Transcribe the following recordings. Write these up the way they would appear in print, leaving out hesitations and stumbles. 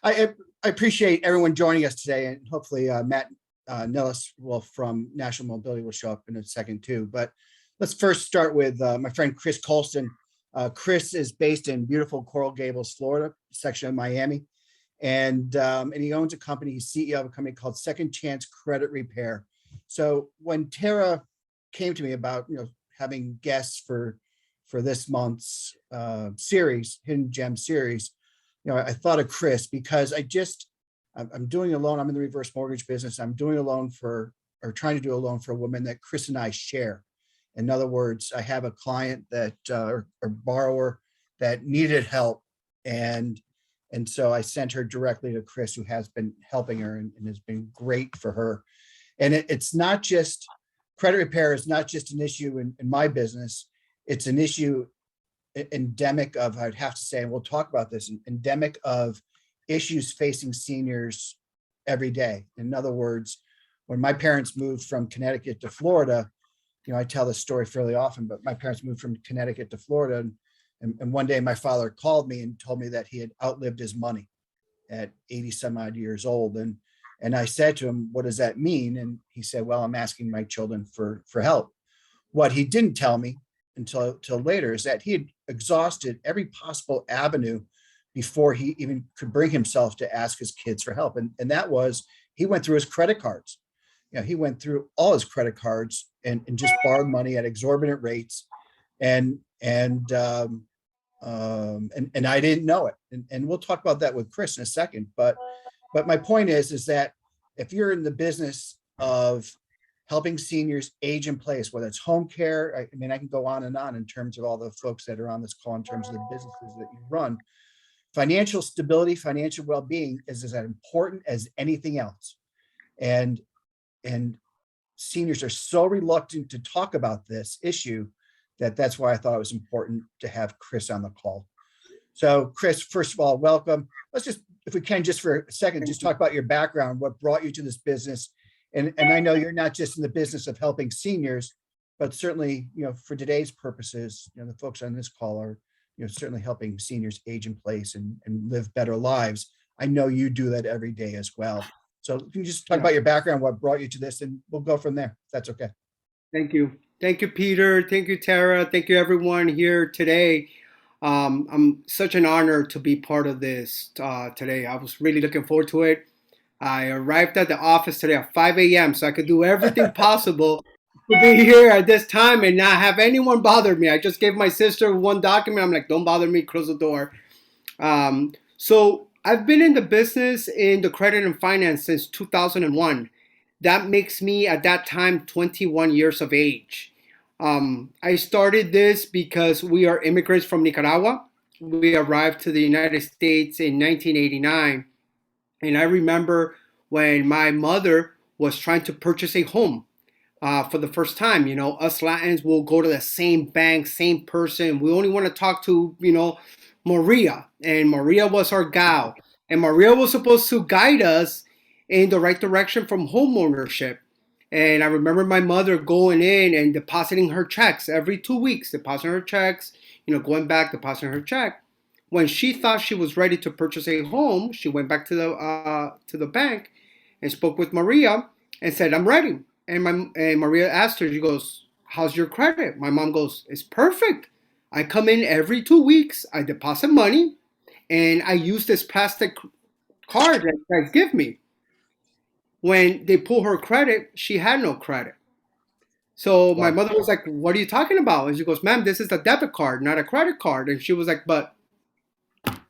I appreciate everyone joining us today, and hopefully Matt Nellis from National Mobility will show up in a second too. But let's first start with my friend Chris Colston. Chris is based in beautiful Coral Gables, Florida, section of Miami, and he owns a company. He's CEO of a company called Second Chance Credit Repair. So when Tara came to me about having guests for this month's series, Hidden Gem series, I thought of Chris because I'm doing a loan. I'm in the reverse mortgage business. I'm doing a loan trying to do a loan for a woman that Chris and I share. In other words, I have a client that or borrower that needed help, and so I sent her directly to Chris, who has been helping her and has been great for her. And it's not just credit repair is not just an issue in my business. It's an issue endemic of, I'd have to say, and we'll talk about this, endemic of issues facing seniors every day. In other words, when my parents moved from Connecticut to Florida, I tell this story fairly often, but my parents moved from Connecticut to Florida. And one day my father called me and told me that he had outlived his money at 80 some odd years old. And I said to him, what does that mean? And he said, well, I'm asking my children for help. What he didn't tell me until later is that he had exhausted every possible avenue before he even could bring himself to ask his kids for help. And that was, he went through his credit cards. He went through all his credit cards and just borrowed money at exorbitant rates. And I didn't know it. And we'll talk about that with Chris in a second. But my point is that if you're in the business of helping seniors age in place, whether it's home care, I can go on and on in terms of all the folks that are on this call, in terms of the businesses that you run. Financial stability, financial well-being is as important as anything else. And seniors are so reluctant to talk about this issue that's why I thought it was important to have Chris on the call. So Chris, first of all, welcome. Let's just, if we can, just for a second, just talk about your background, what brought you to this business. And I know you're not just in the business of helping seniors, but certainly, for today's purposes, the folks on this call are, certainly helping seniors age in place and live better lives. I know you do that every day as well. So if you just talk about your background, what brought you to this, and we'll go from there, if that's okay. Thank you. Thank you, Peter. Thank you, Tara. Thank you, everyone here today. I'm such an honor to be part of this today. I was really looking forward to it. I arrived at the office today at 5 a.m. so I could do everything possible to be here at this time and not have anyone bother me. I just gave my sister one document. I'm like, don't bother me, close the door. So I've been in the business in the credit and finance since 2001. That makes me at that time 21 years of age. I started this because we are immigrants from Nicaragua. We arrived to the United States in 1989. And I remember when my mother was trying to purchase a home for the first time. Us Latins will go to the same bank, same person. We only want to talk to, Maria. And Maria was our gal. And Maria was supposed to guide us in the right direction from home ownership. And I remember my mother going in and depositing her checks every 2 weeks, depositing her checks, going back, depositing her check. When she thought she was ready to purchase a home, she went back to the bank and spoke with Maria and said, I'm ready. And Maria asked her, she goes, how's your credit? My mom goes, it's perfect. I come in every 2 weeks, I deposit money, and I use this plastic card that you guys give me. When they pull her credit, she had no credit. So my mother was like, what are you talking about? And she goes, ma'am, this is a debit card, not a credit card. And she was like, but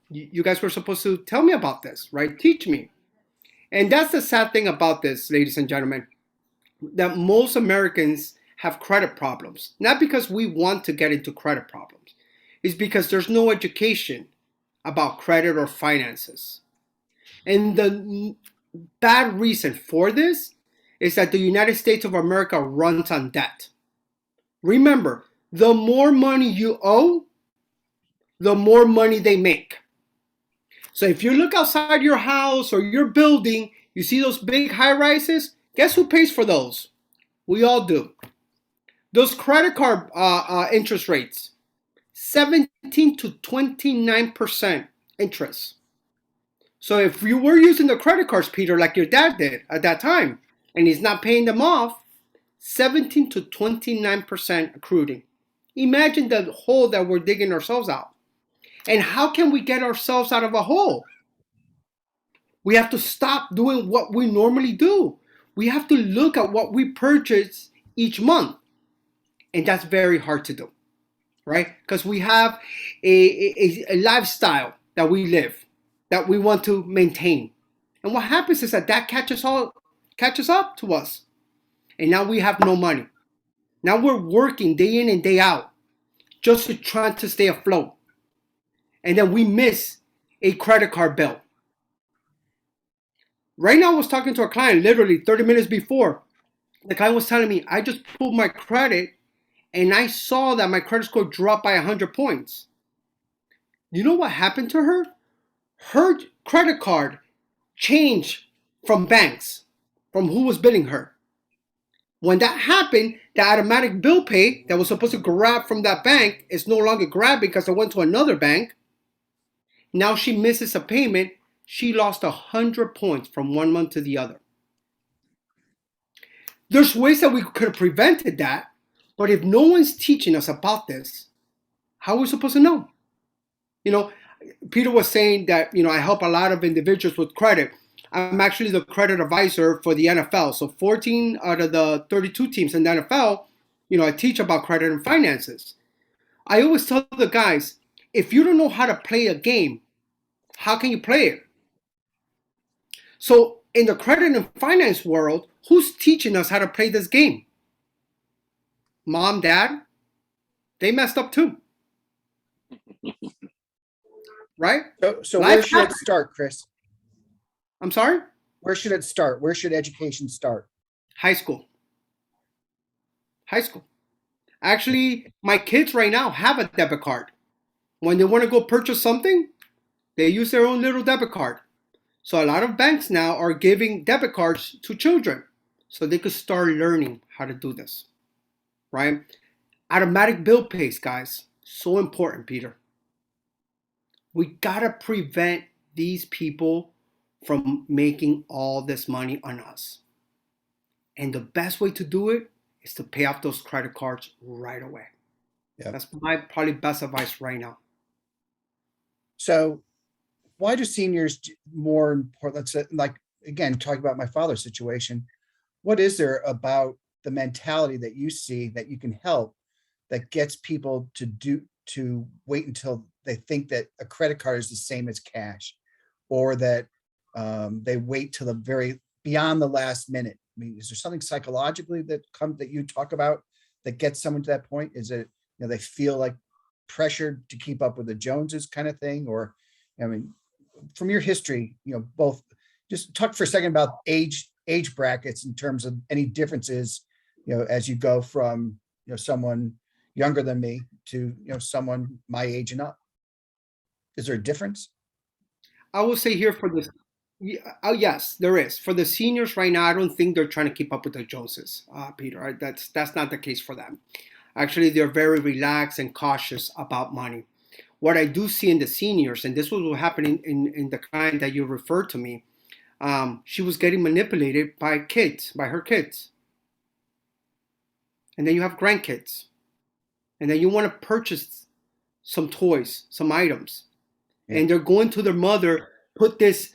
you guys were supposed to tell me about this, right? Teach me. And that's the sad thing about this, ladies and gentlemen, that most Americans have credit problems. Not because we want to get into credit problems. It's because there's no education about credit or finances. And the bad reason for this is that the United States of America runs on debt. Remember, the more money you owe, the more money they make. So if you look outside your house or your building, you see those big high rises, guess who pays for those? We all do. Those credit card interest rates, 17 to 29% interest. So if you were using the credit cards, Peter, like your dad did at that time, and he's not paying them off, 17 to 29% accruing. Imagine the hole that we're digging ourselves out. And how can we get ourselves out of a hole? We have to stop doing what we normally do. We have to look at what we purchase each month. And that's very hard to do, right? Because we have a lifestyle that we live, that we want to maintain. And what happens is that catches up to us. And now we have no money. Now we're working day in and day out just to try to stay afloat. And then we miss a credit card bill. Right now I was talking to a client literally 30 minutes before. The client was telling me, I just pulled my credit and I saw that my credit score dropped by 100 points. You know what happened to her? Her credit card changed from banks, from who was billing her. When that happened, the automatic bill pay that was supposed to grab from that bank is no longer grabbing because it went to another bank. Now she misses a payment. She lost 100 points from one month to the other. There's ways that we could have prevented that, but if no one's teaching us about this, how are we supposed to know? You know, Peter was saying that, I help a lot of individuals with credit. I'm actually the credit advisor for the NFL. So 14 out of the 32 teams in the NFL, I teach about credit and finances. I always tell the guys, if you don't know how to play a game, how can you play it? So in the credit and finance world, who's teaching us how to play this game? Mom, dad, they messed up too. Right? So where should it start, Chris? I'm sorry? Where should it start? Where should education start? High school. High school. Actually, my kids right now have a debit card. When they want to go purchase something, they use their own little debit card. So a lot of banks now are giving debit cards to children so they could start learning how to do this, right? Automatic bill pays, guys. So important, Peter. We got to prevent these people from making all this money on us. And the best way to do it is to pay off those credit cards right away. Yeah. That's my probably best advice right now. So why do seniors more important? Let's say, like, again, talking about my father's situation, what is there about the mentality that you see that you can help that gets people to wait until they think that a credit card is the same as cash, or that they wait till the very beyond the last minute? I mean, is there something psychologically that you talk about that gets someone to that point? Is it, they feel like pressured to keep up with the Joneses kind of thing? Or, I mean, from your history, both, just talk for a second about age brackets in terms of any differences, as you go from, someone younger than me to, someone my age and up. Is there a difference? I will say here for this, yes, there is. For the seniors right now, I don't think they're trying to keep up with the Joneses, Peter. That's not the case for them. Actually, they're very relaxed and cautious about money. What I do see in the seniors, and this was what happened in the client that you referred to me, she was getting manipulated by her kids. And then you have grandkids. And then you want to purchase some toys, some items. Yeah. And they're going to their mother, put this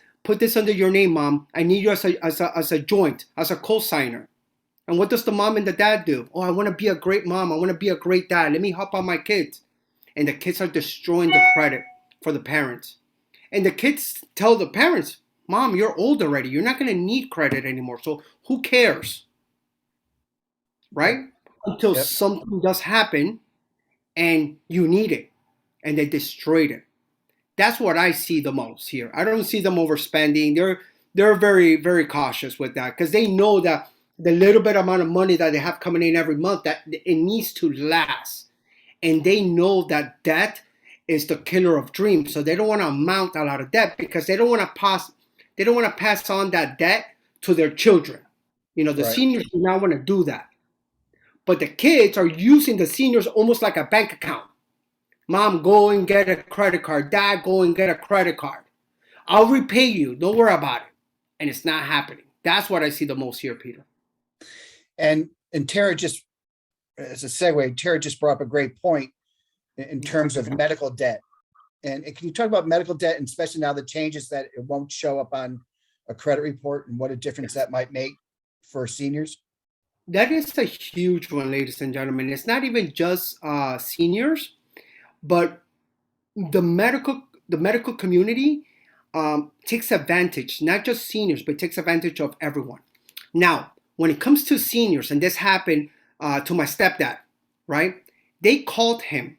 under your name, Mom. I need you as a joint, as a co-signer. And what does the mom and the dad do? Oh, I want to be a great mom. I want to be a great dad. Let me help out my kids. And the kids are destroying the credit for the parents. And the kids tell the parents, Mom, you're old already. You're not going to need credit anymore. So who cares? Right? Until something does happen and you need it. And they destroyed it. That's what I see the most here. I don't see them overspending. They're very, very cautious with that because they know that the little bit amount of money that they have coming in every month, that it needs to last. And they know that debt is the killer of dreams. So they don't want to amount a lot of debt because they don't want to pass on that debt to their children. The seniors do not want to do that. But the kids are using the seniors almost like a bank account. Mom, go and get a credit card. Dad, go and get a credit card. I'll repay you. Don't worry about it. And it's not happening. That's what I see the most here, Peter. And Tara just, as a segue, Tara just brought up a great point in terms of medical debt. And can you talk about medical debt, and especially now the changes that it won't show up on a credit report, and what a difference that might make for seniors? That is a huge one, ladies and gentlemen. It's not even just seniors, but the medical community takes advantage, not just seniors, but takes advantage of everyone. Now, when it comes to seniors, and this happened to my stepdad, right? They called him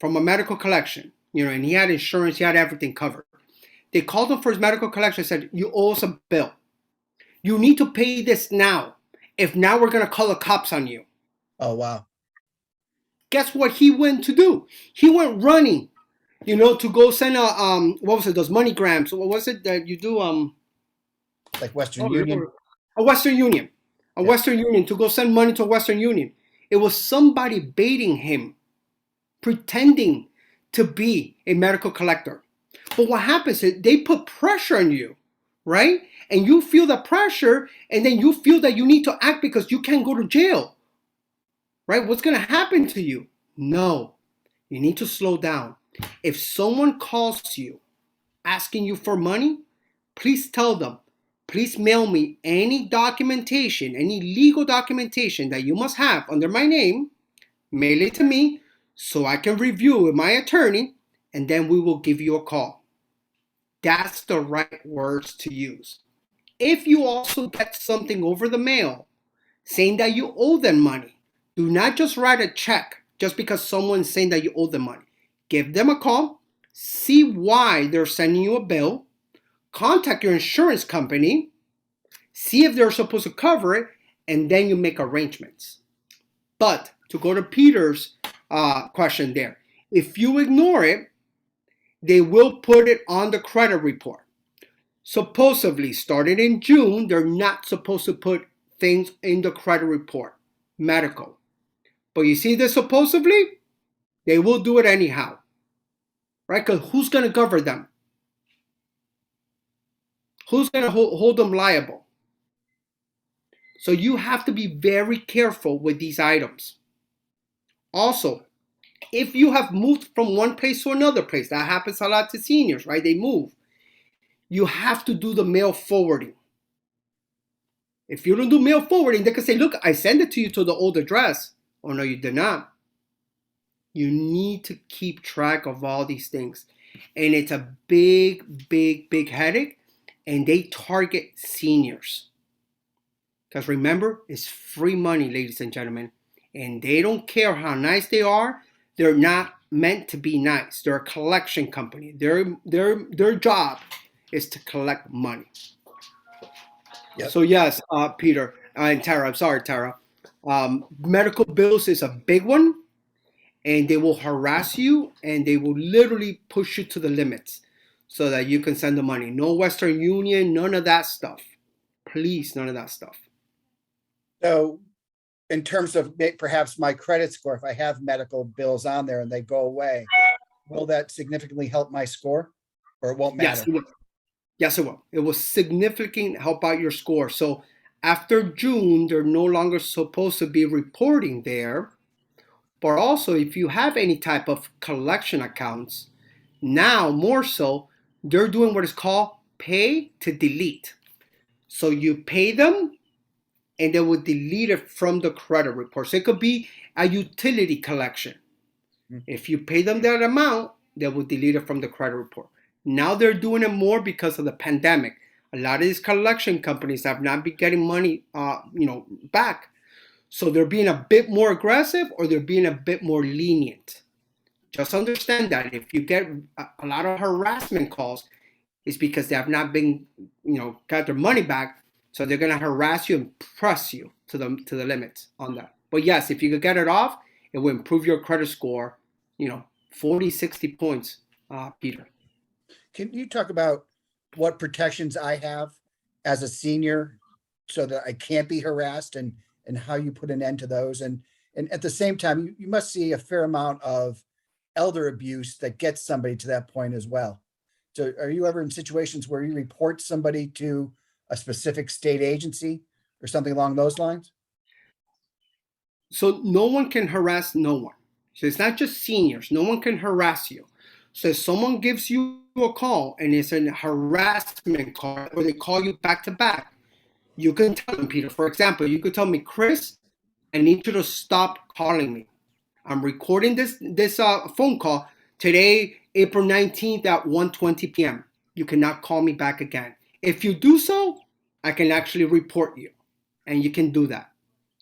from a medical collection, and he had insurance, he had everything covered. They called him for his medical collection and said, you owe us a bill. You need to pay this now. If not, we're going to call the cops on you. Oh, wow. Guess what he went to do? He went running, to go send what was it, those MoneyGrams? What was it that you do? Like Western Union? A Western Union. Western Union, to go send money to a Western Union. It was somebody baiting him, pretending to be a medical collector. But what happens is they put pressure on you, right? And you feel the pressure, and then you feel that you need to act because you can't go to jail, right? What's going to happen to you? No, you need to slow down. If someone calls you asking you for money, please tell them, please mail me any documentation, any legal documentation that you must have under my name. Mail it to me so I can review with my attorney, and then we will give you a call. That's the right words to use. If you also get something over the mail saying that you owe them money, do not just write a check just because someone's saying that you owe them money. Give them a call, see why they're sending you a bill, contact your insurance company, see if they're supposed to cover it, and then you make arrangements. But to go to Peter's question there, if you ignore it, they will put it on the credit report. Supposedly, starting in June, they're not supposed to put things in the credit report, medical. But you see this supposedly, they will do it anyhow, right? Because who's going to cover them? Who's going to hold them liable? So you have to be very careful with these items. Also, if you have moved from one place to another place, that happens a lot to seniors, right? They move. You have to do the mail forwarding. If you don't do mail forwarding, they can say, look, I sent it to you to the old address. Oh, no, you did not. You need to keep track of all these things. And it's a big, big, big headache. And they target seniors. Because remember, it's free money, ladies and gentlemen. And they don't care how nice they are. They're not meant to be nice. They're a collection company. Their job is to collect money. Yep. So yes, Peter and Tara, I'm sorry, Tara. Medical bills is a big one, and they will harass you, and they will literally push you to the limits so that you can send the money. No Western Union, none of that stuff. Please, none of that stuff. So in terms of perhaps my credit score, if I have medical bills on there and they go away, will that significantly help my score, or it won't matter? Yes, it will. It will significantly help out your score. So after June, they're no longer supposed to be reporting there. But also, if you have any type of collection accounts, now more so, they're doing what is called pay to delete. So you pay them, and they will delete it from the credit report. So it could be a utility collection. If you pay them that amount, they will delete it from the credit report. Now they're doing it more because of the pandemic. A lot of these collection companies have not been getting money, back. So they're being a bit more aggressive, or they're being a bit more lenient. Just understand that if you get a lot of harassment calls, it's because they have not been, got their money back. So they're going to harass you and press you to the limits on that. But yes, if you could get it off, it will improve your credit score, 40, 60 points, Peter. Can you talk about what protections I have as a senior so that I can't be harassed, and how you put an end to those? And at the same time, you must see a fair amount of elder abuse that gets somebody to that point as well. So are you ever in situations where you report somebody to a specific state agency or something along those lines? So no one can harass no one. So it's not just seniors. No one can harass you. So if someone gives you a call and it's a harassment call, or they call you back to back, you can tell them, Peter. For example, you could tell me, Chris, I need you to stop calling me. I'm recording this phone call today, April 19th at 1:20 p.m. You cannot call me back again. If you do so, I can actually report you, and you can do that.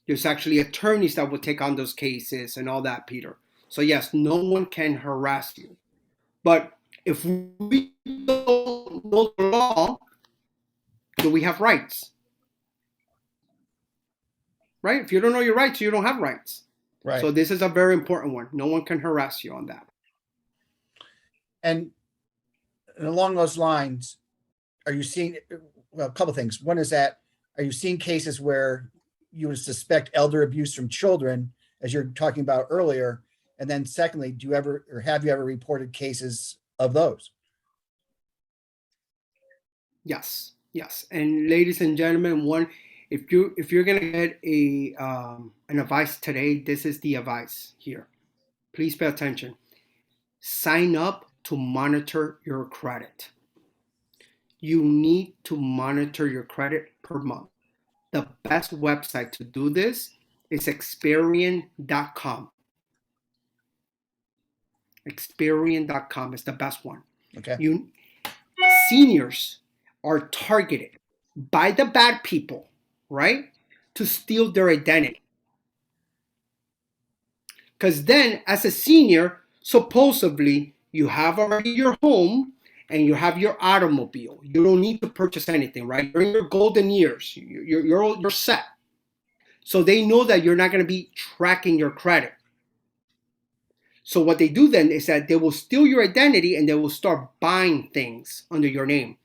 There's actually attorneys that will take on those cases and all that, Peter. So yes, no one can harass you. But if we don't know the law, do we have rights? Right? If you don't know your rights, you don't have rights. Right. So this is a very important one. No one can harass you on that. And along those lines, are you seeing, well, a couple of things. One is that, are you seeing cases where you would suspect elder abuse from children, as you're talking about earlier? And then secondly, do you ever, or have you ever reported cases of those? Yes, yes. And ladies and gentlemen, if you're gonna get an advice today, this is the advice here. Please pay attention. Sign up to monitor your credit. You need to monitor your credit per month. The best website to do this is Experian.com. Experian.com is the best one. Okay. Seniors are targeted by the bad people, right, to steal their identity. Because then, as a senior, supposedly you have already your home and you have your automobile. You don't need to purchase anything, right? You're in your golden years. You're set. So they know that you're not going to be tracking your credit. So what they do then is that they will steal your identity and they will start buying things under your name.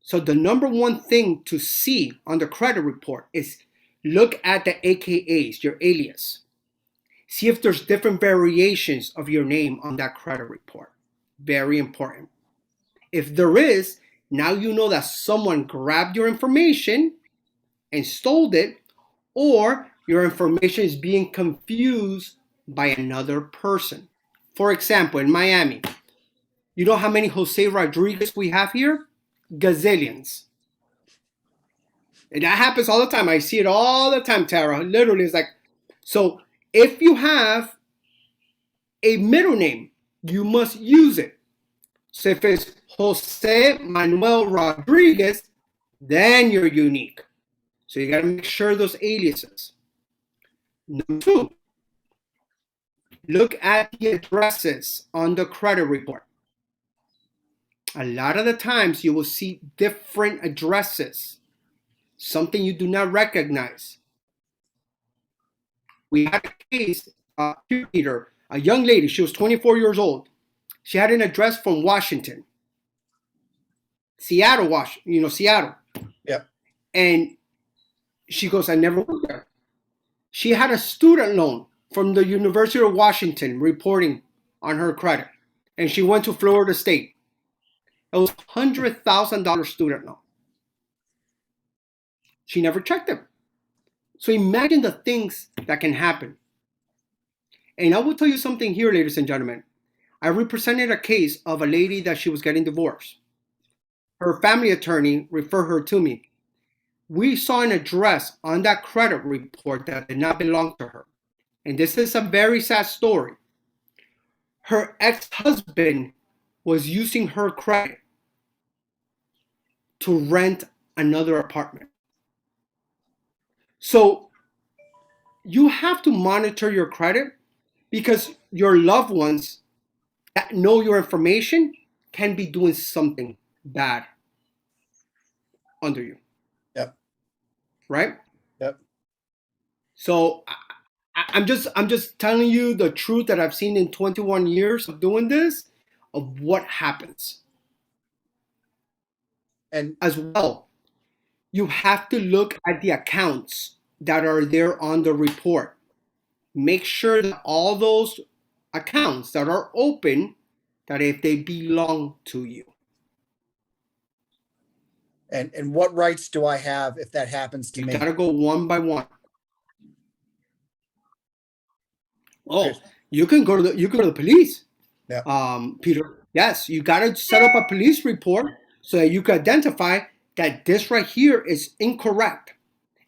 So the number one thing to see on the credit report is look at the AKAs, your alias. See if there's different variations of your name on that credit report. Very important. If there is, now you know that someone grabbed your information and stole it, or your information is being confused by another person. For example, in Miami, you know how many Jose Rodriguez we have here? Gazillions. And that happens all the time. I see it all the time, Tara. Literally, it's like, so if you have a middle name, you must use it. So if it's Jose Manuel Rodriguez, then you're unique. So you got to make sure those aliases. Number two, look at the addresses on the credit report. A lot of the times you will see different addresses, something you do not recognize. We had a case, Peter, a young lady, she was 24 years old. She had an address from Washington, Seattle, Washington, Seattle. Yeah. And she goes, I never went there. She had a student loan from the University of Washington reporting on her credit. And she went to Florida State. It was $100,000 student loan. She never checked it. So imagine the things that can happen. And I will tell you something here, ladies and gentlemen. I represented a case of a lady that she was getting divorced. Her family attorney referred her to me. We saw an address on that credit report that did not belong to her. And this is a very sad story. Her ex-husband was using her credit to rent another apartment. So you have to monitor your credit because your loved ones that know your information can be doing something bad under you. Yep. Right? Yep. So I'm just telling you the truth that I've seen in 21 years of doing this, of what happens. And as well, you have to look at the accounts that are there on the report. Make sure that all those accounts that are open, that if they belong to you. And what rights do I have if that happens to You me? gotta go one by one. Oh, you can go to the police. Yeah. Peter. Yes, you gotta set up a police report so that you can identify that this right here is incorrect.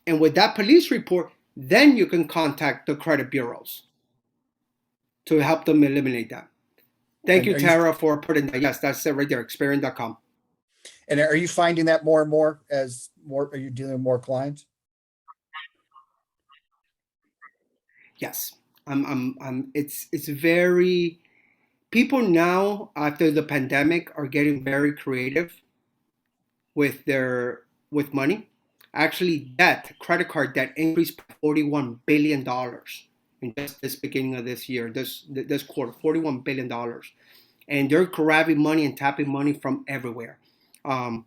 And with that police report, then you can contact the credit bureaus to help them eliminate that. Thank And you, Tara, for putting that. Yes, that's it right there, Experian.com. and are you finding that more and more as more, are you dealing with more clients? Yes. It's very, people now after the pandemic are getting very creative with with money. Actually, credit card debt increased by $41 billion in just this beginning of this year, this quarter, $41 billion, and they're grabbing money and tapping money from everywhere. Um,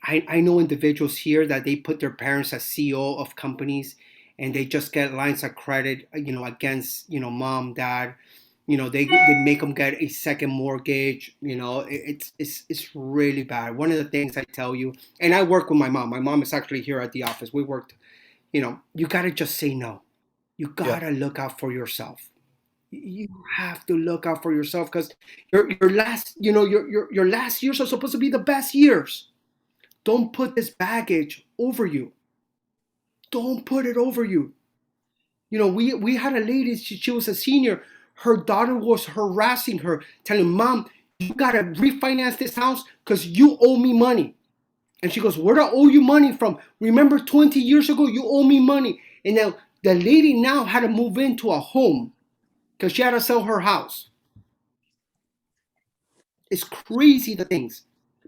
I know individuals here that they put their parents as CEO of companies, and they just get lines of credit, against, mom, dad. They make them get a second mortgage. It's really bad. One of the things I tell you, and I work with my mom. My mom is actually here at the office. We worked. You gotta just say no. You Yeah. gotta look out for yourself. You have to look out for yourself because your last, your last years are supposed to be the best years. Don't put this baggage over you. Don't put it over you. We had a lady, she was a senior. Her daughter was harassing her, telling mom, you got to refinance this house because you owe me money. And she goes, where do I owe you money from? Remember 20 years ago, you owe me money. And now the lady now had to move into a home because she had to sell her house. It's crazy the things.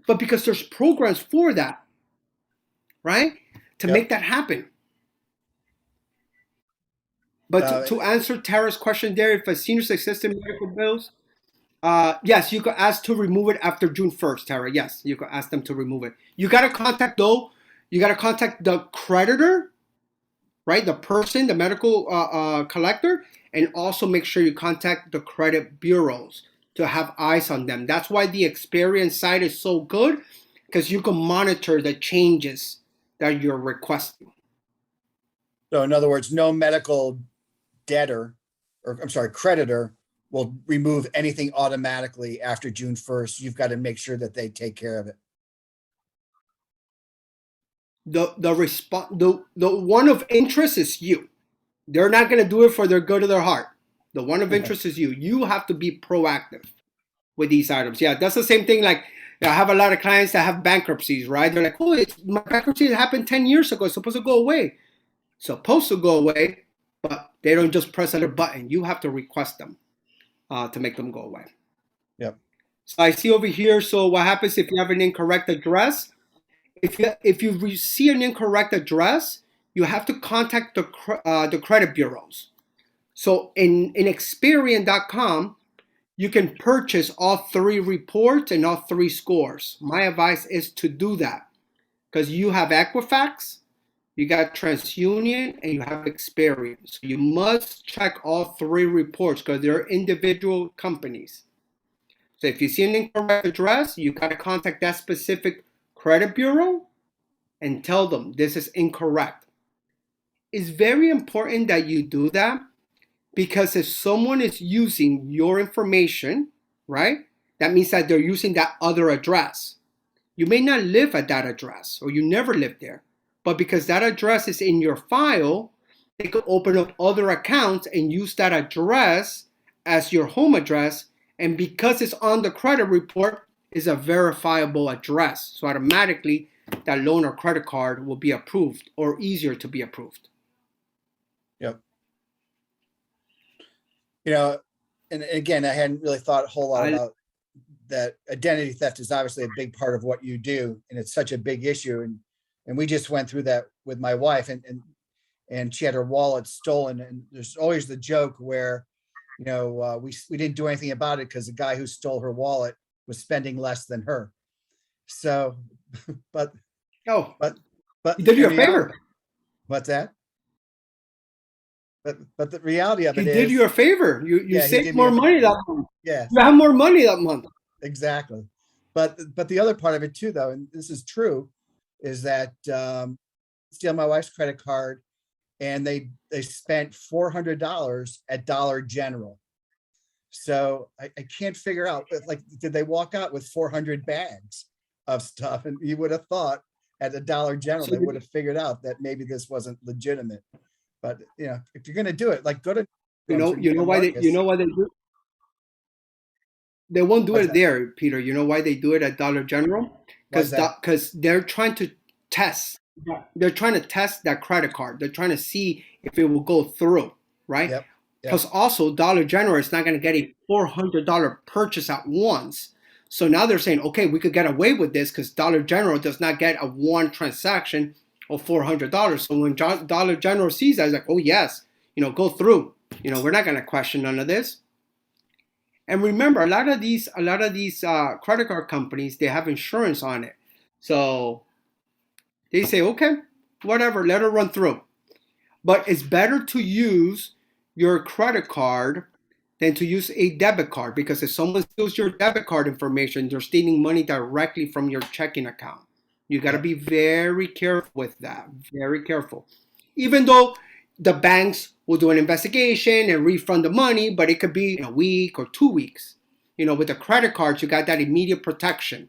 But because there's programs for that, right? To Yep. make that happen. But to answer Tara's question there, if a senior's assistant medical bills, yes, you could ask to remove it after June 1st, Tara. Yes, you could ask them to remove it. You got to contact, though, you got to contact the creditor, right? The person, the medical collector, and also make sure you contact the credit bureaus to have eyes on them. That's why the Experian site is so good, because you can monitor the changes that you're requesting. So in other words, no medical debtor, or I'm sorry, creditor will remove anything automatically after June 1st. You've got to make sure that they take care of it. The one of interest is you. They're not going to do it for their good of their heart. The one of interest is you. You have to be proactive with these items. Yeah, that's the same thing. Like, I have a lot of clients that have bankruptcies, right? They're like, oh, my bankruptcy happened 10 years ago. It's supposed to go away. Supposed to go away, but they don't just press a button. You have to request them to make them go away. Yep. So I see over here. So what happens if you have an incorrect address? If you see an incorrect address, you have to contact the credit bureaus. So in Experian.com, you can purchase all 3 reports and all 3 scores. My advice is to do that because you have Equifax, you got TransUnion, and you have Experian. So you must check all 3 reports because they're individual companies. So if you see an incorrect address, you got to contact that specific credit bureau and tell them this is incorrect. It's very important that you do that because if someone is using your information, right, that means that they're using that other address. You may not live at that address or you never lived there, but because that address is in your file, they could open up other accounts and use that address as your home address. And because it's on the credit report, is a verifiable address. So automatically that loan or credit card will be approved or easier to be approved. Yep. And again, I hadn't really thought a whole lot about that. Identity theft is obviously a big part of what you do, and it's such a big issue. And we just went through that with my wife, and she had her wallet stolen. And there's always the joke where, we didn't do anything about it because the guy who stole her wallet was spending less than her. So, but he did you a favor. What's that? But the reality of it is, he did you a favor. You saved more money that month. Yeah, you have more money that month. Exactly. But the other part of it too, though, and this is true, is that steal my wife's credit card, and they spent $400 at Dollar General. So I can't figure out, like, did they walk out with 400 bags of stuff? And you would have thought at the Dollar General, So they would have figured out that maybe this wasn't legitimate. But if you're going to do it, like, go to you know why they do. They won't do What's it that? there, Peter. You know why they do it at Dollar General? Why is that? Because they're trying to test. They're trying to test that credit card. They're trying to see if it will go through, right? Yep. Because also Dollar General is not going to get a $400 purchase at once. So now they're saying, okay, we could get away with this because Dollar General does not get a one transaction of $400. So when Dollar General sees that, it's like, oh yes, go through. We're not going to question none of this. And remember, a lot of these credit card companies, they have insurance on it. So they say, okay, whatever, let it run through. But it's better to use your credit card than to use a debit card, because if someone steals your debit card information, they're stealing money directly from your checking account. You got to be very careful with that. Very careful. Even though the banks will do an investigation and refund the money, but it could be in a week or 2 weeks. With the credit cards, you got that immediate protection.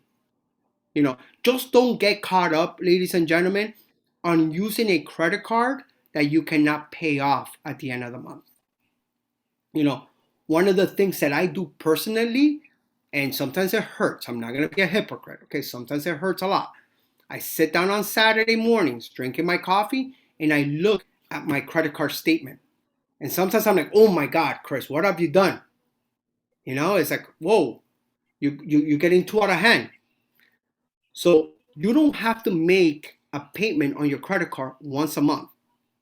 Just don't get caught up, ladies and gentlemen, on using a credit card that you cannot pay off at the end of the month. One of the things that I do personally, and sometimes it hurts, I'm not going to be a hypocrite, okay? Sometimes it hurts a lot. I sit down on Saturday mornings, drinking my coffee, and I look at my credit card statement. And sometimes I'm like, oh my God, Chris, what have you done? It's like, whoa, you're getting too out of hand. So you don't have to make a payment on your credit card once a month.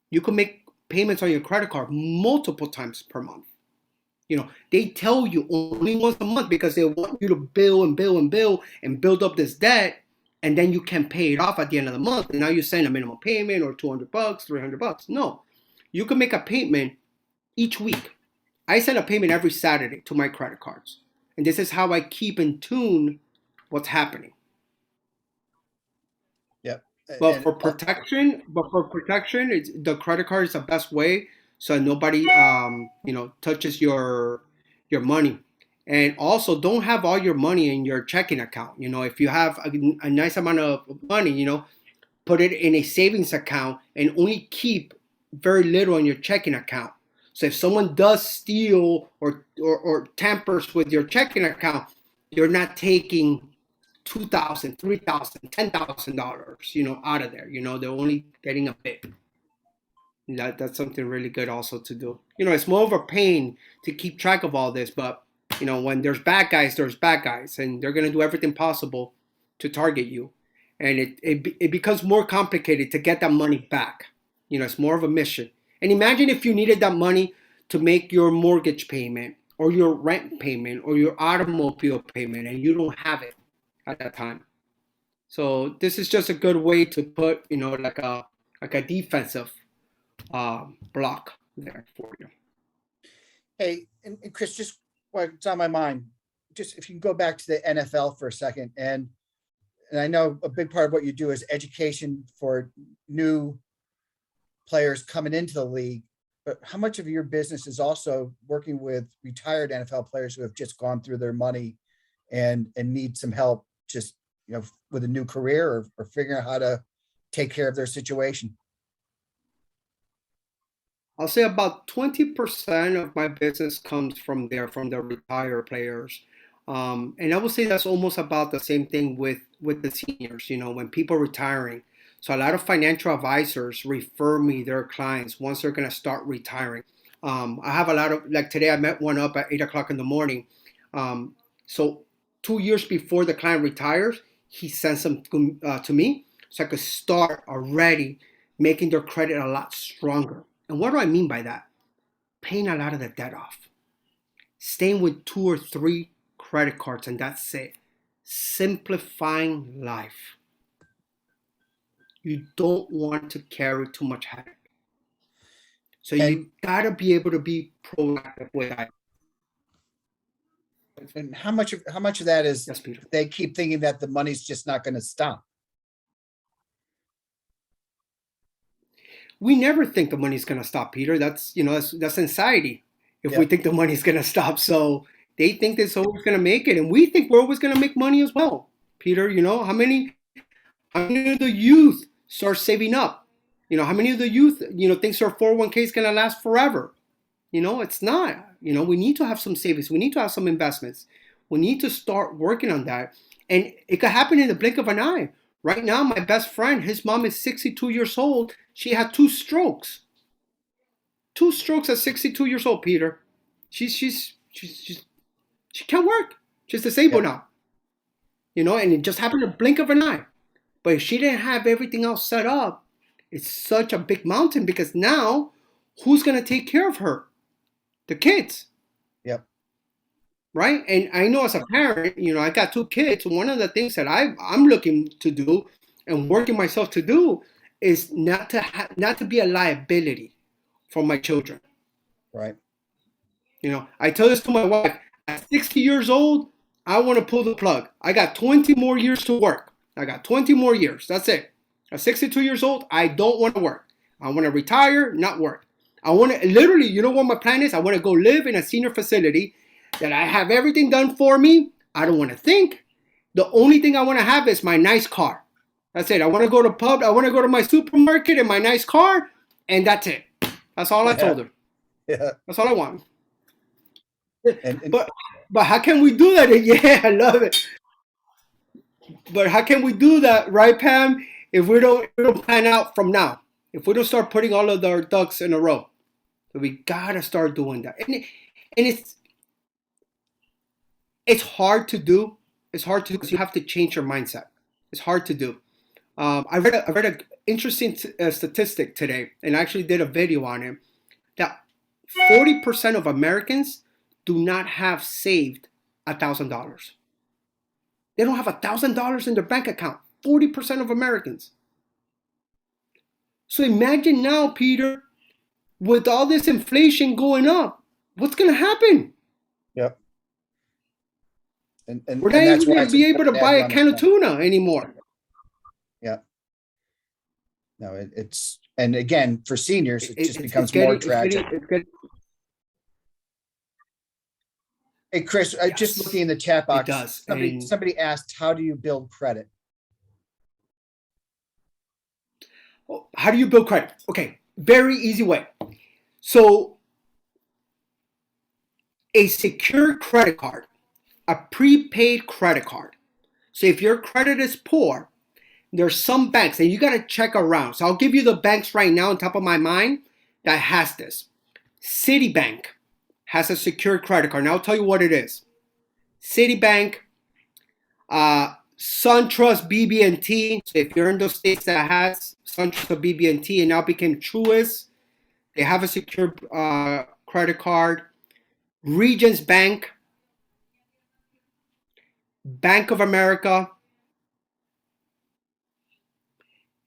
You can make payments on your credit card multiple times per month. They tell you only once a month because they want you to bill and bill and bill and build up this debt, and then you can pay it off at the end of the month. And now you send a minimum payment or $200, $300. No, you can make a payment each week. I send a payment every Saturday to my credit cards, and this is how I keep in tune what's happening. Yep. But for protection, it's, the credit card is the best way, so nobody touches your money. And also, don't have all your money in your checking account. If you have a nice amount of money, put it in a savings account and only keep very little in your checking account. So if someone does steal or tampers with your checking account, you're not taking $2,000, $3,000, $10,000, out of there. They're only getting a bit. That's something really good also to do. It's more of a pain to keep track of all this, but when there's bad guys, and they're gonna do everything possible to target you, and it becomes more complicated to get that money back. It's more of a mission. And imagine if you needed that money to make your mortgage payment or your rent payment or your automobile payment, and you don't have it at that time. So this is just a good way to put, like a defensive block there for you. Hey, and Chris, just what's on my mind, just if you can go back to the NFL for a second, and I know a big part of what you do is education for new players coming into the league, but how much of your business is also working with retired NFL players who have just gone through their money and need some help, just with a new career or figuring out how to take care of their situation? I'll say about 20% of my business comes from there, from the retired players. And I would say that's almost about the same thing with the seniors, when people are retiring. So a lot of financial advisors refer me their clients once they're going to start retiring. I have a lot of, like today I met one up at 8 o'clock in the morning. So 2 years before the client retires, he sends them to me so I could start already making their credit a lot stronger. And what do I mean by that? Paying a lot of the debt off. Staying with 2 or 3 credit cards, and that's it. Simplifying life. You don't want to carry too much headache. So you gotta be able to be proactive with that. And how much of that is Yes, Peter. they keep thinking that the money's just not going to stop? we never think the money's going to stop, Peter. That's anxiety if Yeah. we think the money's going to stop. So they think it's always going to make it, and we think we're always going to make money as well, Peter. How many of the youth start saving up? How many of the youth thinks their 401k is going to last forever? It's not. We need to have some savings. We need to have some investments. We need to start working on that, and it could happen in the blink of an eye. Right now, my best friend, his mom is 62 years old. She had 2 strokes. 2 strokes at 62 years old, Peter. She can't work. She's disabled now. And it just happened in the blink of an eye. But if she didn't have everything else set up, it's such a big mountain, because now who's going to take care of her? The kids. Yep. Right? And I know as a parent, I got 2 kids. One of the things that I'm looking to do and working myself to do is not to be a liability for my children. Right. I tell this to my wife, at 60 years old, I want to pull the plug. I got 20 more years to work. I got 20 more years. That's it. At 62 years old, I don't want to work. I want to retire, not work. I want to literally, what my plan is? I want to go live in a senior facility that I have everything done for me. I don't want to think. The only thing I want to have is my nice car. That's it. I want to go to pub. I want to go to my supermarket in my nice car, and that's it. That's all I told her. Yeah. That's all I want. And but how can we do that? Yeah, I love it. But how can we do that, right, Pam? If we don't plan out from now, if we don't start putting all of our ducks in a row, so we gotta start doing that. And it's hard to do. It's hard to do because you have to change your mindset. It's hard to do. I read an interesting statistic today, and I actually did a video on it, that 40% of Americans do not have saved $1,000. They don't have $1,000 in their bank account. 40% of Americans. So imagine now, Peter, with all this inflation going up, what's going to happen? Yep. And we're not even going to be able to buy a can of tuna anymore. Yeah. No, it's, and again, for seniors, it just becomes more tragic. Hey, Chris, Yes, just looking in the chat box, it does. Somebody asked, how do you build credit? How do you build credit? Okay, very easy way. So a secure credit card, a prepaid credit card. So if your credit is poor, there's some banks, and you got to check around. So I'll give you the banks right now on top of my mind that has this. Citibank has a secure credit card. Now I'll tell you what it is. Citibank, SunTrust, BB&T. So if you're in those states that has SunTrust or BB&T and now became Truist, they have a secure credit card. Regions Bank, Bank of America,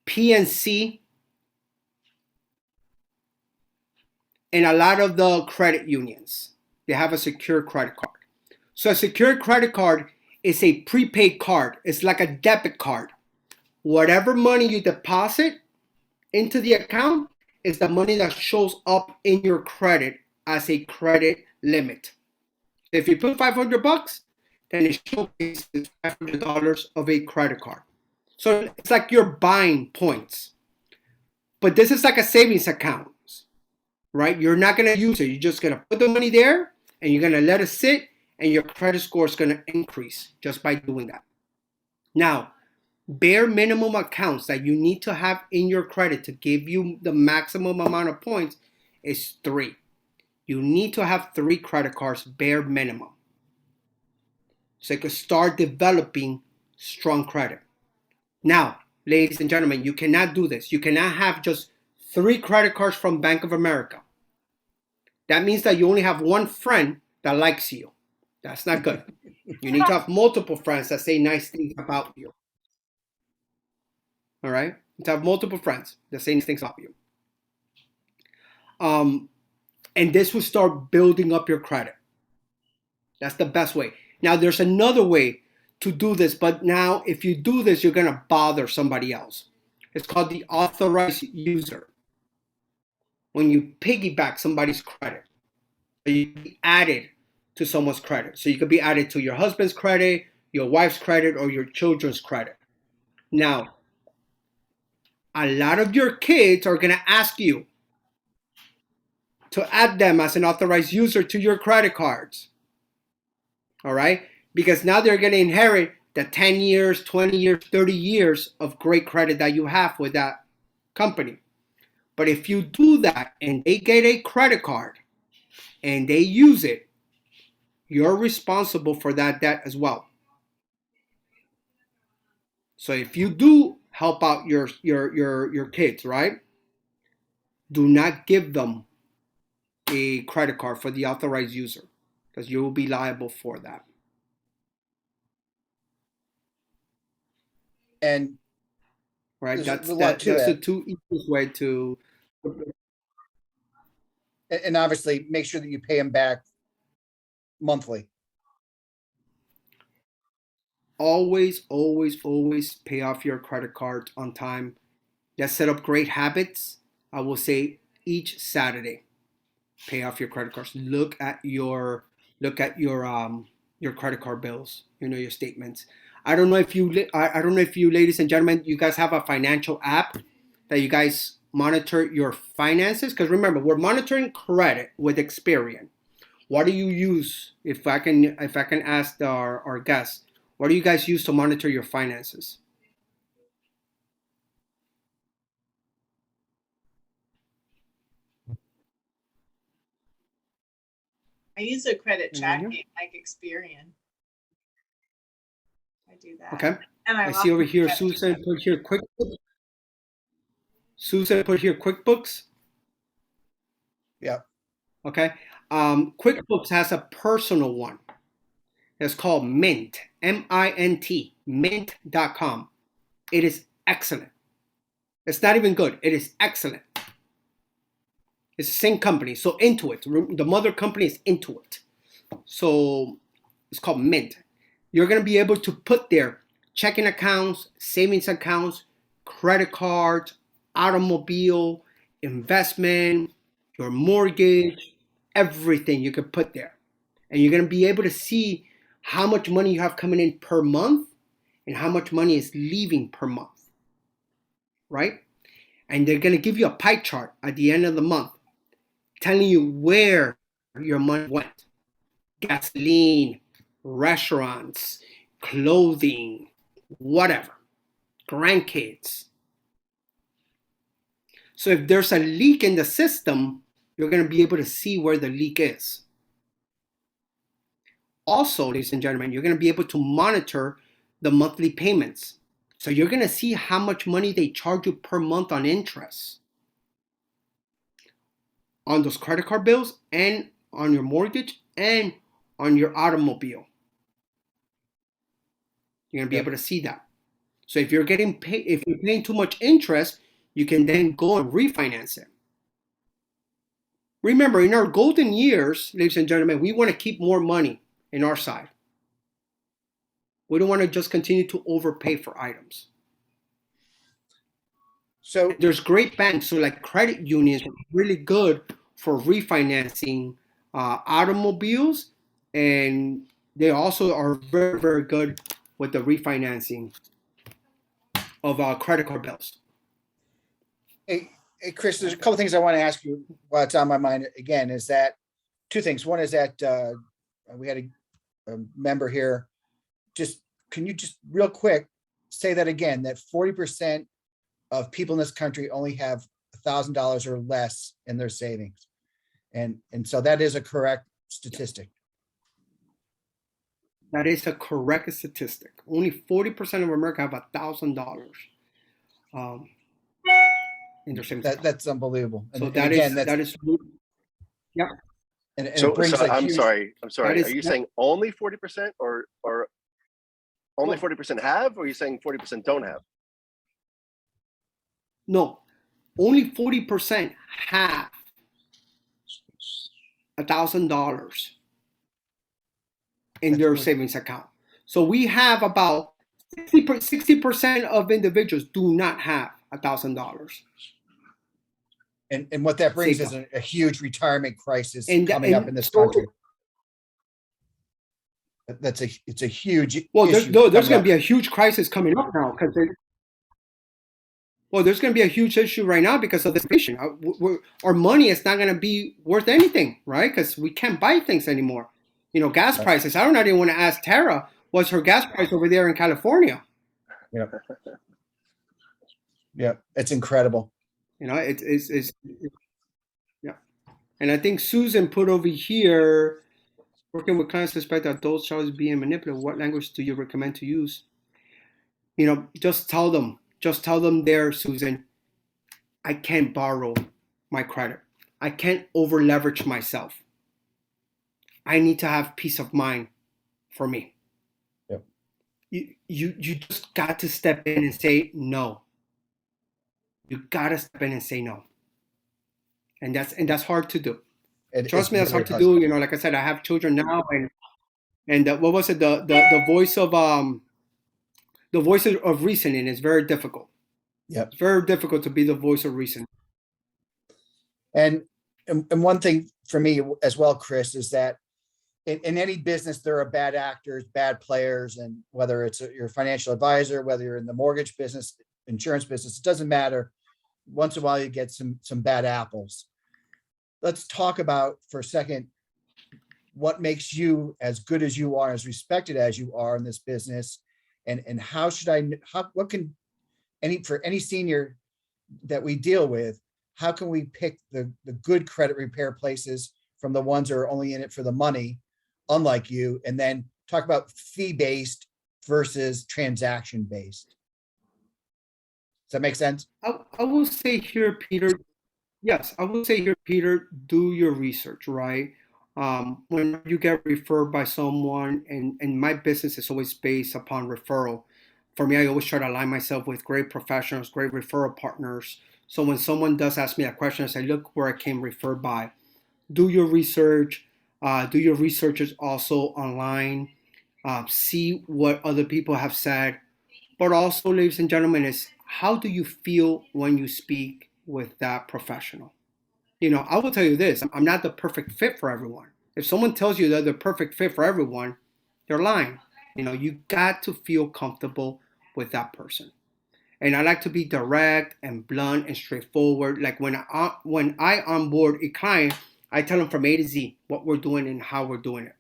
PNC, and a lot of the credit unions. They have a secure credit card. So a secure credit card is a prepaid card. It's like a debit card. Whatever money you deposit into the account is the money that shows up in your credit as a credit limit. If you put $500, then it showcases $500 of a credit card. So it's like you're buying points. But this is like a savings account, right? You're not going to use it. You're just going to put the money there, and you're going to let it sit, and your credit score is going to increase just by doing that. Now, bare minimum accounts that you need to have in your credit to give you the maximum amount of points is 3. You need to have 3 credit cards, bare minimum, so you can start developing strong credit. Now, ladies and gentlemen, you cannot do this. You cannot have just 3 credit cards from Bank of America. That means that you only have one friend that likes you. That's not good. You need to have multiple friends that say nice things about you. All right? You have multiple friends that say nice things about you. And this will start building up your credit. That's the best way. Now, there's another way to do this, but now if you do this, you're going to bother somebody else. It's called the authorized user. when you piggyback somebody's credit. So you can be added to someone's credit. So you could be added to your husband's credit, your wife's credit, or your children's credit. Now, a lot of your kids are going to ask you to add them as an authorized user to your credit cards. All right? Because now they're going to inherit the 10 years, 20 years, 30 years of great credit that you have with that company. But if you do that and they get a credit card and they use it, you're responsible for that debt as well. So if you do help out your kids, right? Do not give them a credit card for the authorized user because you will be liable for that. And right, that's the two easiest way to. And obviously make sure that you pay them back monthly. Always pay off your credit card on time. Let's set up great habits. I will say each Saturday, pay off your credit cards. Look at your credit card bills. Your statements. I don't know if you ladies and gentlemen, you guys have a financial app that you guys monitor your finances. Because remember, we're monitoring credit with Experian. What do you use? If I can ask our guests, what do you guys use to monitor your finances? I use a credit tracking like Experian. I do that. Okay. And I see over here Susan put here QuickBooks. Susan put here QuickBooks. Yeah. Okay. QuickBooks has a personal one. It's called Mint, M-I-N-T, mint.com. It is excellent. It's not even good. It is excellent. It's the same company. So Intuit, the mother company is Intuit. So it's called Mint. You're going to be able to put there checking accounts, savings accounts, credit cards, automobile, investment, your mortgage, everything you can put there. And you're going to be able to see how much money you have coming in per month and how much money is leaving per month, right? And they're going to give you a pie chart at the end of the month telling you where your money went. Gasoline, restaurants, clothing, whatever, grandkids. So if there's a leak in the system, you're going to be able to see where the leak is. Also, ladies and gentlemen, you're going to be able to monitor the monthly payments. So you're going to see how much money they charge you per month on interest on those credit card bills and on your mortgage and on your automobile. You're going to be able to see that. So if you're paying too much interest, you can then go and refinance it. Remember, in our golden years, ladies and gentlemen, we want to keep more money in our side. We don't want to just continue to overpay for items. So there's great banks, so like credit unions, are really good for refinancing automobiles, and they also are very, very good with the refinancing of credit card bills. Hey, Chris, there's a couple of things I want to ask you while it's on my mind again, is that two things. One is that we had a member here. Can you just real quick say that again, that 40% of people in this country only have $1,000 or less in their savings. And so that is a correct statistic. That is a correct statistic. Only 40% of America have $1,000 in their savings. That's unbonbelievable. So that is. Yep. And so, it brings I'm sorry. Are you saying only 40% or only 40% have, or are you saying 40% don't have? No, only 40% have $1,000 in their savings account. So we have about 60% of individuals do not have $1,000. And what that brings is a huge retirement crisis coming up in this country. It's a huge well, issue there's going coming to be a huge crisis coming up now because well, there's going to be a huge issue right now because of this inflation. Our money is not going to be worth anything, right? Because we can't buy things anymore. You know, gas prices. I don't even want to ask Tara what's her gas price over there in California. Yep. Yep. It's incredible. You know, it's yeah. And I think Susan put over here, working with clients suspect that those charges being manipulated. What language do you recommend to use? You know, just tell them there, Susan, I can't borrow my credit. I can't over leverage myself. I need to have peace of mind for me. Yep. You just got to step in and say no. You got to step in and say no. And that's hard to do. Trust me, that's hard to do. You know, like I said, I have children now, and what was it? The voice of reasoning is very difficult. Yep. It's very difficult to be the voice of reason. And one thing for me as well, Chris, is that in any business, there are bad actors, bad players, and whether it's your financial advisor, whether you're in the mortgage business, insurance business, it doesn't matter. Once in a while, you get some bad apples. Let's talk about for a second what makes you as good as you are, as respected as you are in this business, and how can any senior that we deal with, how can we pick the good credit repair places from the ones that are only in it for the money, unlike you, and then talk about fee-based versus transaction-based. Does that make sense? I will say here, Peter, yes, I will say here, Peter, do your research, right? When you get referred by someone, and my business is always based upon referral. For me, I always try to align myself with great professionals, great referral partners. So when someone does ask me a question, I say, look where I came referred by. Do your research. Do your research also online. See what other people have said. But also, ladies and gentlemen, is how do you feel when you speak with that professional? You know, I will tell you this, I'm not the perfect fit for everyone. If someone tells you they're the perfect fit for everyone, they're lying. You know, you got to feel comfortable with that person. And I like to be direct and blunt and straightforward. Like when I onboard a client, I tell them from A to Z what we're doing and how we're doing it.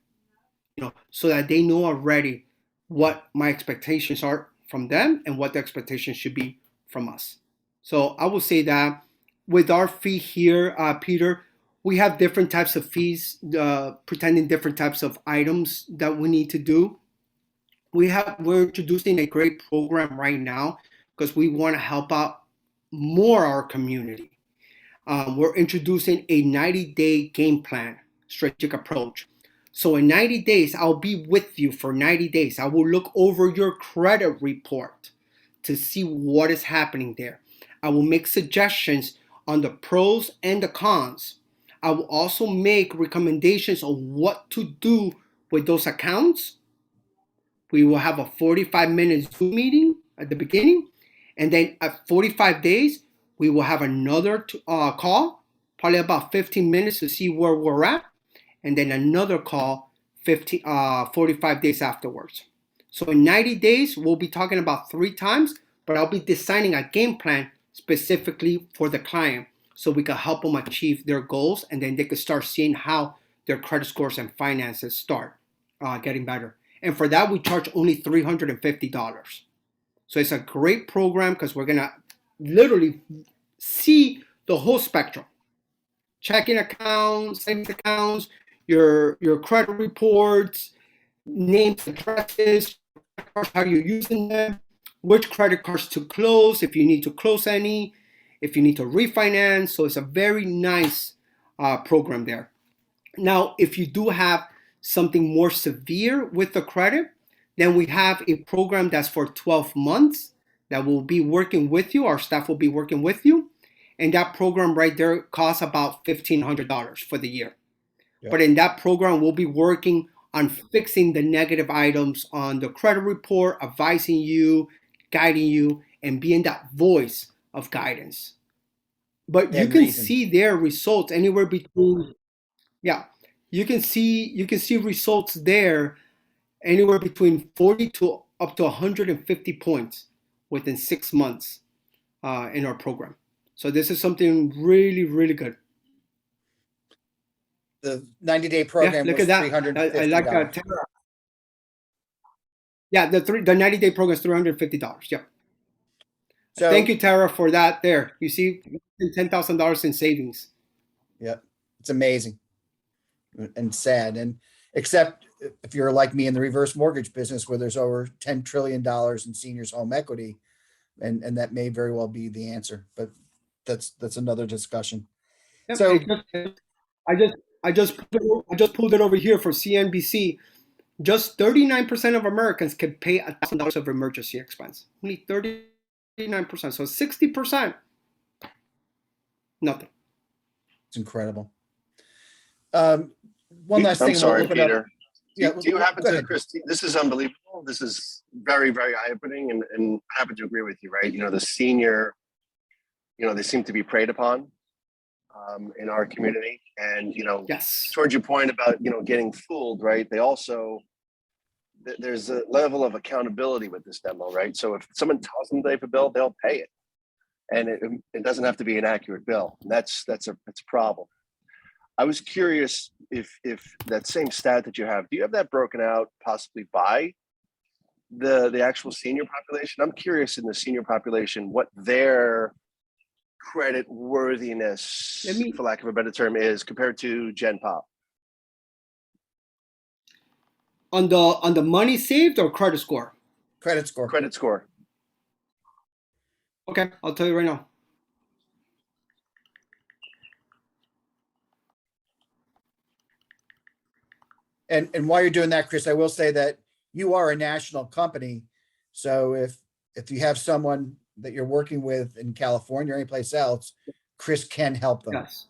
You know, so that they know already what my expectations are from them and what the expectations should be from us. So I will say that with our fee here, Peter, we have different types of fees, pretending different types of items that we need to do. We're introducing a great program right now because we want to help out more our community. We're introducing a 90-day game plan, strategic approach. So in 90 days, I'll be with you for 90 days. I will look over your credit report to see what is happening there. I will make suggestions on the pros and the cons. I will also make recommendations on what to do with those accounts. We will have a 45-minute Zoom meeting at the beginning. And then at 45 days, we will have another call, probably about 15 minutes to see where we're at. And then another call 45 days afterwards. So in 90 days, we'll be talking about 3 times, but I'll be designing a game plan specifically for the client so we can help them achieve their goals, and then they can start seeing how their credit scores and finances start getting better. And for that, we charge only $350. So it's a great program because we're going to literally see the whole spectrum. Checking accounts, savings accounts, your credit reports, names, addresses, how you're using them, which credit cards to close, if you need to close any, if you need to refinance. So it's a very nice program there. Now, if you do have something more severe with the credit, then we have a program that's for 12 months that will be working with you. Our staff will be working with you. And that program right there costs about $1,500 for the year. Yep. But in that program, we'll be working on fixing the negative items on the credit report, advising you, guiding you, and being that voice of guidance. but Yeah, you can reason. see their results anywhere between, yeah, you can see results there anywhere between 40 to up to 150 points within 6 months in our program. So this is something really, really good. The 90-day Yeah, program look was at that. I like $350. that. Yeah, the 90-day program is $350. Yeah. So Thank you, Tara, for that. There, you see, $10,000 in savings. yeah, it's amazing and sad. And except if you're like me in the reverse mortgage business where there's over $10 trillion in seniors home equity, and that may very well be the answer, but that's another discussion. Yep, So I just pulled it over here for CNBC. Just 39% of Americans can pay $1,000 of emergency expense. Only 39%. So 60%, nothing. it's incredible. One last thing. I'm sorry, we'll open Peter. up. Yeah, Do you happen go to, ahead. Christy? This is unbelievable. This is very, very eye-opening, and I happen to agree with you, right? The senior, they seem to be preyed upon in our community, and Yes. towards your point about getting fooled, right? They also there's a level of accountability with this demo, right? So if someone tells them they have a bill, they'll pay it, and it doesn't have to be an accurate bill. That's a problem. I was curious if that same stat that you have, do you have that broken out possibly by the actual senior population? I'm curious in the senior population what their credit worthiness, for lack of a better term, is compared to Gen Pop. On the money saved or credit score? Credit score. Credit score. Okay, I'll tell you right now. And while you're doing that, Chris, I will say that you are a national company. So if you have someone that you're working with in California or anyplace else, Chris can help them. Yes.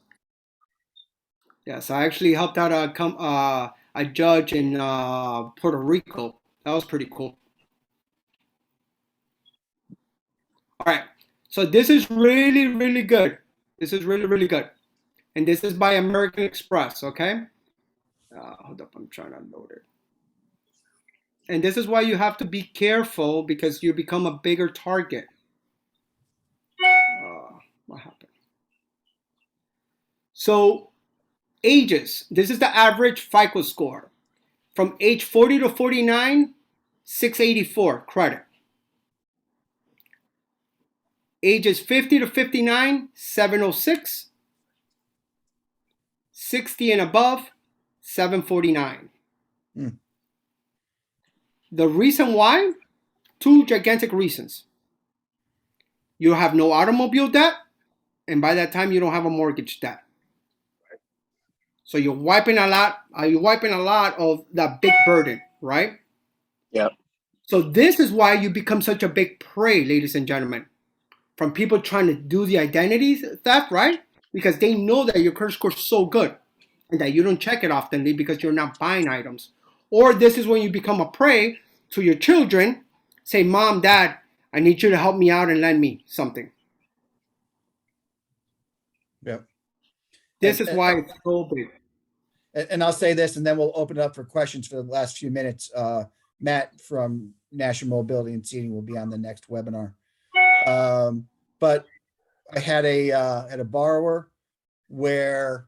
Yes, I actually helped out a judge in Puerto Rico. That was pretty cool. All right, so this is really, really good. This is really, really good. And this is by American Express, okay? Hold up, I'm trying to load it. And this is why you have to be careful because you become a bigger target. What happened? So ages, this is the average FICO score. From age 40 to 49, 684 credit. Ages 50 to 59, 706. 60 and above, 749. The reason why? Two gigantic reasons. You have no automobile debt, and by that time you don't have a mortgage debt. So you're wiping a lot of that big burden, right? Yeah. So this is why you become such a big prey, ladies and gentlemen, from people trying to do the identity theft, right? Because they know that your credit score is so good and that you don't check it often because you're not buying items. Or this is when you become a prey to your children, say, Mom, Dad, I need you to help me out and lend me something. Yeah. This is why it's so big. And I'll say this, and then we'll open it up for questions for the last few minutes. Matt from National Mobility and Seating will be on the next webinar. But I had a borrower where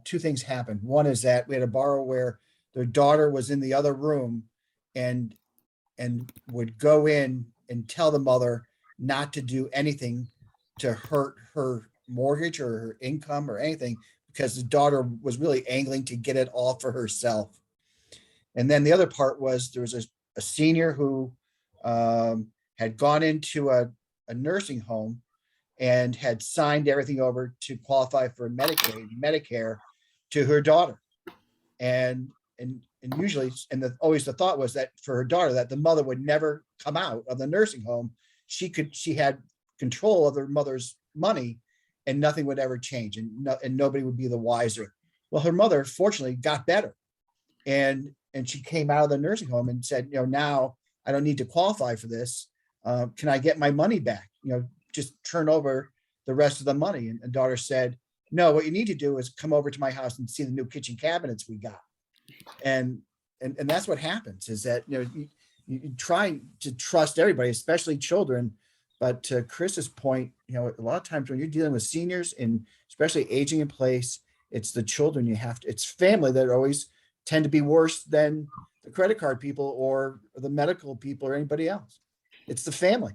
two things happened. One is that we had a borrower where their daughter was in the other room and would go in and tell the mother not to do anything to hurt her mortgage or her income or anything, because the daughter was really angling to get it all for herself. And then the other part was there was a senior who had gone into a nursing home and had signed everything over to qualify for Medicaid, Medicare to her daughter. And usually, always the thought was that for her daughter, that the mother would never come out of the nursing home. She had control of her mother's money and nothing would ever change and nobody would be the wiser. Well, her mother fortunately got better and she came out of the nursing home and said, now I don't need to qualify for this. Can I get my money back? Just turn over the rest of the money. And the daughter said, no, what you need to do is come over to my house and see the new kitchen cabinets we got. And that's what happens, is that, you try to trust everybody, especially children. But to Chris's point, a lot of times when you're dealing with seniors and especially aging in place, it's the children it's family that always tend to be worse than the credit card people or the medical people or anybody else. It's the family.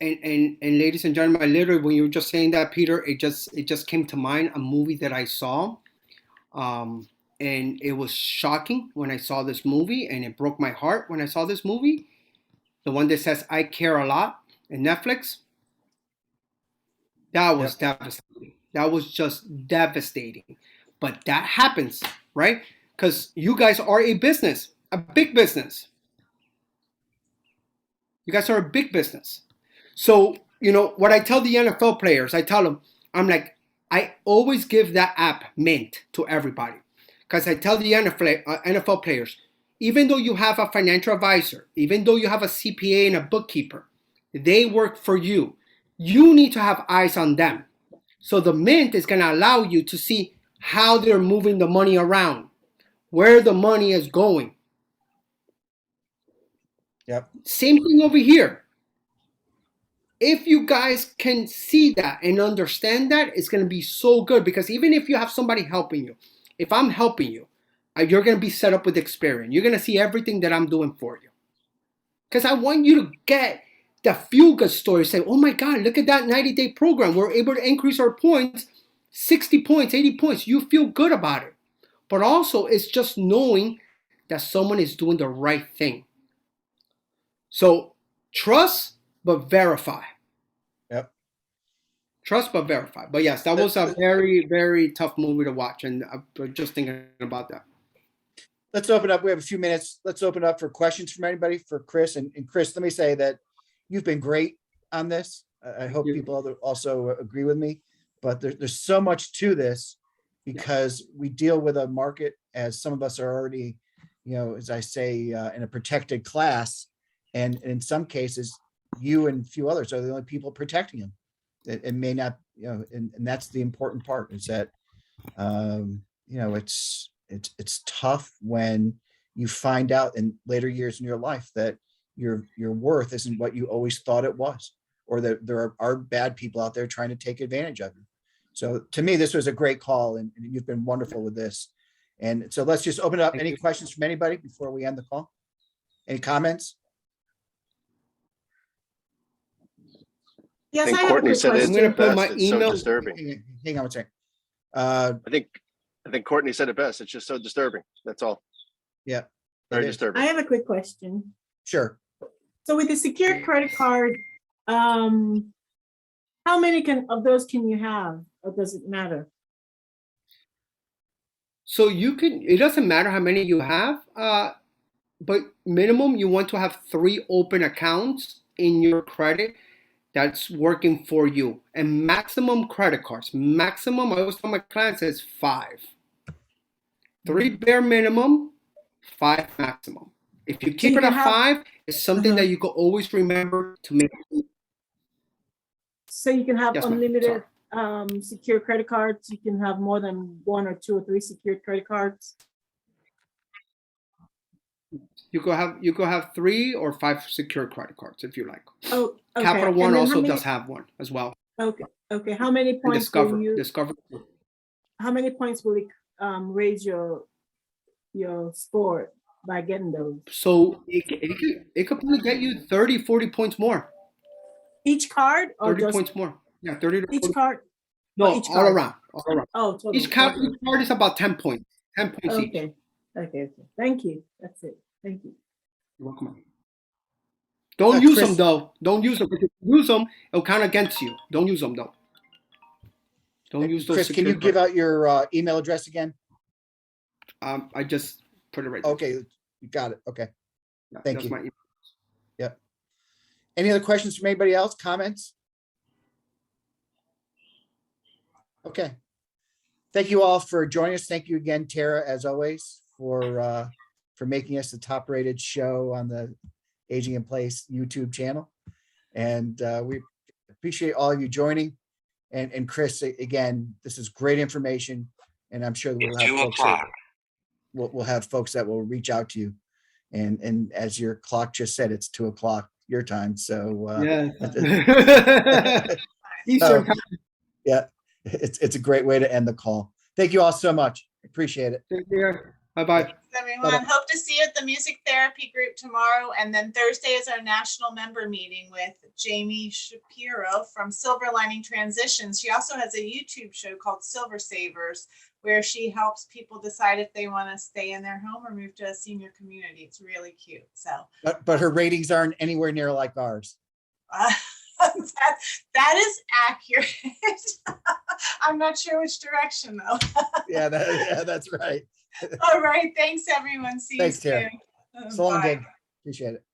And ladies and gentlemen, literally when you were just saying that, Peter, it just came to mind a movie that I saw. And it was shocking when I saw this movie, and it broke my heart when I saw this movie. The one that says I Care a Lot in Netflix. That was devastating. That was just devastating. But that happens, right? Because you guys are a business, a big business. You guys are a big business. So, what I tell the NFL players, I tell them, I'm like, I always give that app Mint to everybody. Because I tell the NFL players, even though you have a financial advisor, even though you have a CPA and a bookkeeper, they work for you. You need to have eyes on them. So the Mint is going to allow you to see how they're moving the money around, where the money is going. Yep. Same thing over here. If you guys can see that and understand that, it's going to be so good, because even if you have somebody helping you, if I'm helping you, you're going to be set up with experience. You're going to see everything that I'm doing for you. Because I want you to get the feel-good story. Say, oh my God, look at that 90-day program. We're able to increase our points, 60 points, 80 points. You feel good about it. But also, it's just knowing that someone is doing the right thing. So trust, but verify. Yep. Trust, but verify. But yes, that was a very, very tough movie to watch. And I'm just thinking about that. Let's open up. We have a few minutes. Let's open up for questions from anybody for Chris. And Chris, let me say that you've been great on this. I hope people also agree with me. But there's so much to this, because we deal with a market, as some of us are already, as I say, in a protected class. And in some cases, you and a few others are the only people protecting them. It may not, and that's the important part, is that, it's tough when you find out in later years in your life that your worth isn't what you always thought it was, or that there are bad people out there trying to take advantage of you. So to me, this was a great call, and you've been wonderful with this. And so let's just open it up. Thank Any you. questions from anybody before we end the call? Any comments? Yes, think I have a Courtney quick said it I'm going to question. put my It's so email. disturbing. Hang on one second. I think Courtney said it best. It's just so disturbing. That's all. Yeah, Very it is. disturbing. I have a quick question. Sure. So with the secured credit card, how many of those can you have, or does it matter? So it doesn't matter how many you have, but minimum you want to have 3 open accounts in your credit that's working for you. And maximum credit cards, maximum, I always tell my clients, is 5. 3 bare minimum, 5 maximum. If you keep you it can at have- 5, it's something that you can always remember to make. So you can have Yes, ma'am. unlimited secure credit cards. You can have more than 1 or 2 or 3 secured credit cards. You could have 3 or 5 secure credit cards if you like. Oh, okay. Capital And One then also does have one as well. Okay. How many And points will you? Discover. How many points will it raise your score by getting those? So it could probably get you 30, 40 points more. Each card, or 30 just points more. Yeah, 30 to 40. each card? No, each all card? around. All around. Oh, total. Each card is about 10 points. 10 points each. Okay. Thank you. That's it. Thank you. You're welcome. Don't use Chris- them though. Don't use them. If you use them, it'll count against you. Don't use them though. Don't use those. Chris, can you secured give cards. out your email address again? I just put it right there. Okay, you got it. Okay. Yeah, thank that's you. my email. Yep. Any other questions from anybody else? Comments? Okay. Thank you all for joining us. Thank you again, Tara, as always, for making us the top-rated show on the Aging in Place YouTube channel. And we appreciate all of you joining. And Chris, again, this is great information, and I'm sure we'll have It's 2 folks that, o'clock. we'll have folks that will reach out to you. And as your clock just said, it's 2 o'clock your time. So Yeah. so, Eastern time. yeah, it's a great way to end the call. Thank you all so much. Appreciate it. Take care. Bye-bye. Everyone, Bye-bye. hope to see you at the music therapy group tomorrow. And then Thursday is our national member meeting with Jamie Shapiro from Silver Lining Transitions. She also has a YouTube show called Silver Savers, where she helps people decide if they want to stay in their home or move to a senior community. It's really cute. So But her ratings aren't anywhere near like ours. that is accurate. I'm not sure which direction though. Yeah, that's right. All right. Thanks everyone. See Thanks, you Tara. soon. So long, Bye. Dave. Appreciate it.